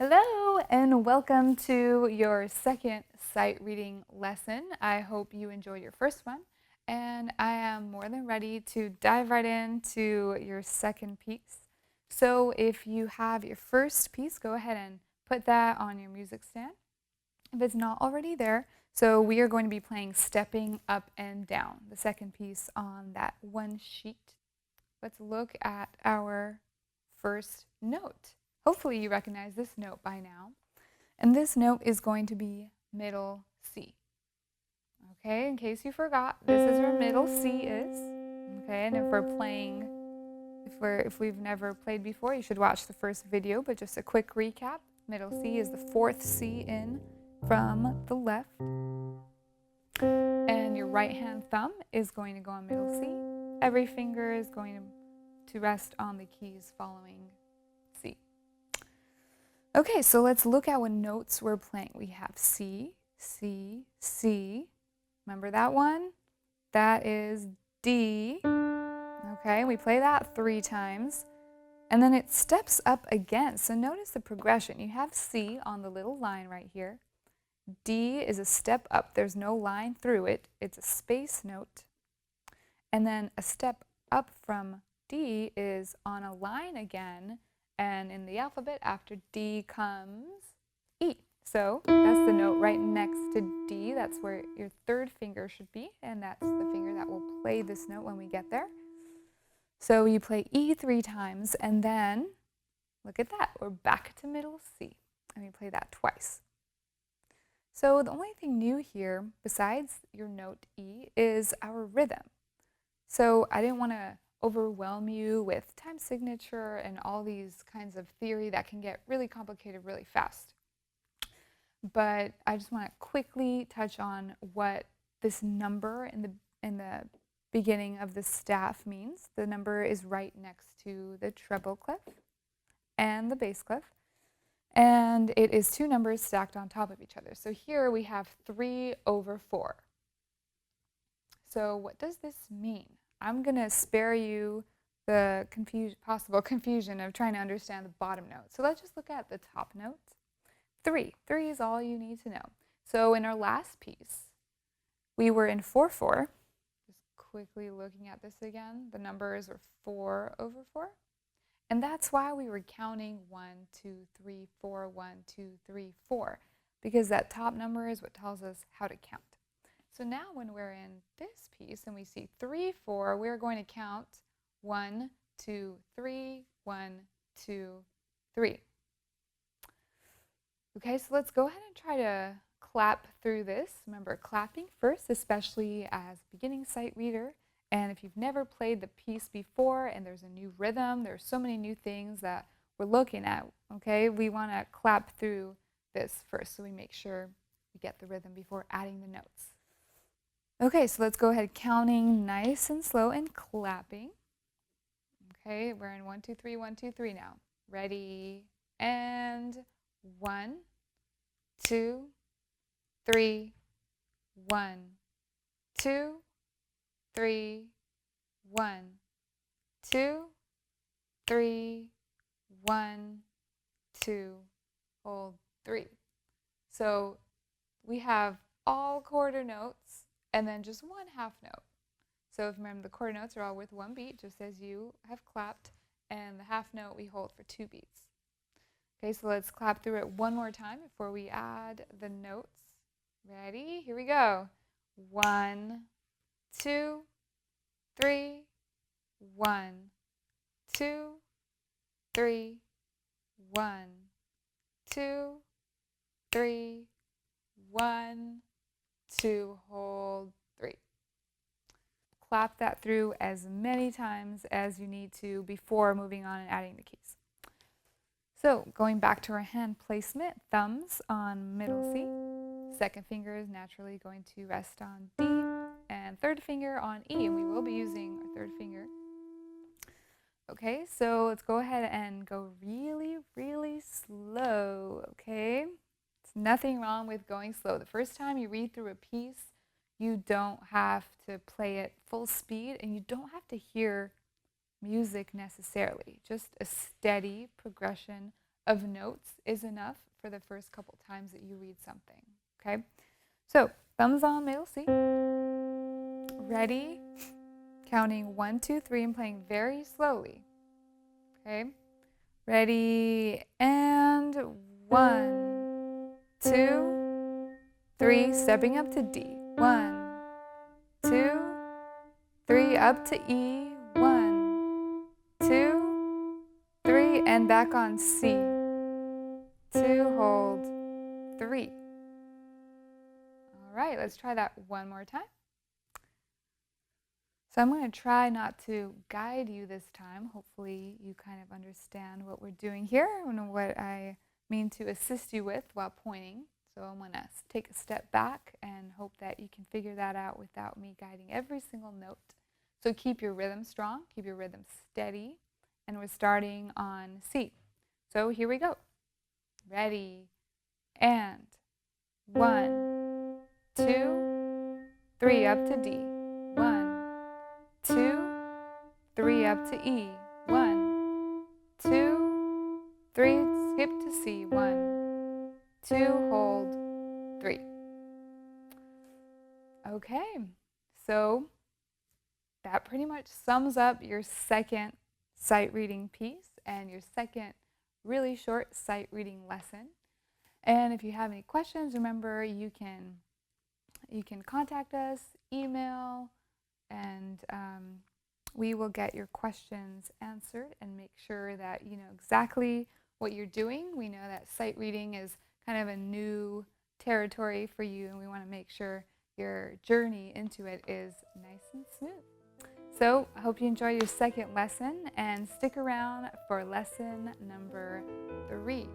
Hello and welcome to your second sight reading lesson. I hope you enjoyed your first one, and I am more than ready to dive right into your second piece. So if you have your first piece, go ahead and put that on your music stand if it's not already there. So we are going to be playing Stepping Up and Down, the second piece on that one sheet. Let's look at our first note. Hopefully you recognize this note by now. And this note is going to be middle C. Okay, in case you forgot, this is where middle C is. Okay, and if we've never played before, you should watch the first video, but just a quick recap. Middle C is the fourth C in from the left. And your right hand thumb is going to go on middle C. Every finger is going to rest on the keys following C. Okay, so let's look at what notes we're playing. We have C, C, C. Remember that one? That is D. Okay, we play that 3 times. And then it steps up again. So notice the progression. You have C on the little line right here. D is a step up. There's no line through it. It's a space note. And then a step up from D is on a line again. And in the alphabet, after D comes E. So that's the note right next to D. That's where your third finger should be. And that's the finger that will play this note when we get there. So you play E 3 times. And then, look at that. We're back to middle C. And we play that twice. So the only thing new here, besides your note E, is our rhythm. So I didn't want to overwhelm you with time signature and all these kinds of theory that can get really complicated really fast. But I just want to quickly touch on what this number in the beginning of the staff means. The number is right next to the treble clef and the bass clef. And it is 2 numbers stacked on top of each other. So here we have 3/4. So what does this mean? I'm going to spare you the possible confusion of trying to understand the bottom note. So let's just look at the top notes. 3. 3 is all you need to know. So in our last piece, we were in 4/4. Just quickly looking at this again, the numbers are 4/4. And that's why we were counting 1, 2, 3, 4, 1, 2, 3, 4, because that top number is what tells us how to count. So now when we're in this piece and we see 3/4, we're going to count 1, 2, 3, 1, 2, 3. Okay, so let's go ahead and try to clap through this. Remember, clapping first, especially as a beginning sight reader. And if you've never played the piece before and there's a new rhythm, there's so many new things that we're looking at, okay? We want to clap through this first so we make sure we get the rhythm before adding the notes. Okay, so let's go ahead counting nice and slow and clapping. Okay, we're in 1, 2, 3, 1, 2, 3 now. Ready, and 1, 2, 3, 1, 2, 3, 1, 2, 3, 1, 2, hold 3. So we have all quarter notes and then just 1 half note. So if you remember, the quarter notes are all with 1 beat, just as you have clapped, and the half note we hold for 2 beats. Okay, so let's clap through it one more time before we add the notes. Ready? Here we go. 1, 2, 3, 1, 2, 3, 1, 2, 3, 1, 2, hold 3. Clap that through as many times as you need to before moving on and adding the keys. So going back to our hand placement, thumbs on middle C. Second finger is naturally going to rest on D, and third finger on E, and we will be using our third finger. Okay, so let's go ahead and go really, really slow, okay? There's nothing wrong with going slow. The first time you read through a piece, you don't have to play it full speed, and you don't have to hear music necessarily. Just a steady progression of notes is enough for the first couple times that you read something, okay? So, thumbs on, middle C. Ready? Counting 1, 2, 3 and playing very slowly. Okay? Ready, and 1, 2, 3, stepping up to D. 1, 2, 3, up to E. 1, 2, 3, and back on C. 2, hold, 3. All right, let's try that one more time. So I'm going to try not to guide you this time. Hopefully you kind of understand what we're doing here and what I mean to assist you with while pointing. So I'm going to take a step back and hope that you can figure that out without me guiding every single note. So keep your rhythm strong, keep your rhythm steady, and we're starting on C. So here we go. Ready, and 1, 2, 3, up to D. 1, 2, 3, up to E. 1, 2, 3, skip to C. 1, 2, hold, 3. Okay, so that pretty much sums up your second sight reading piece and your second really short sight reading lesson. And if you have any questions, remember you can contact us, email, and we will get your questions answered and make sure that you know exactly what you're doing. We know that sight reading is kind of a new territory for you, and we want to make sure your journey into it is nice and smooth. So I hope you enjoy your second lesson and stick around for lesson number 3.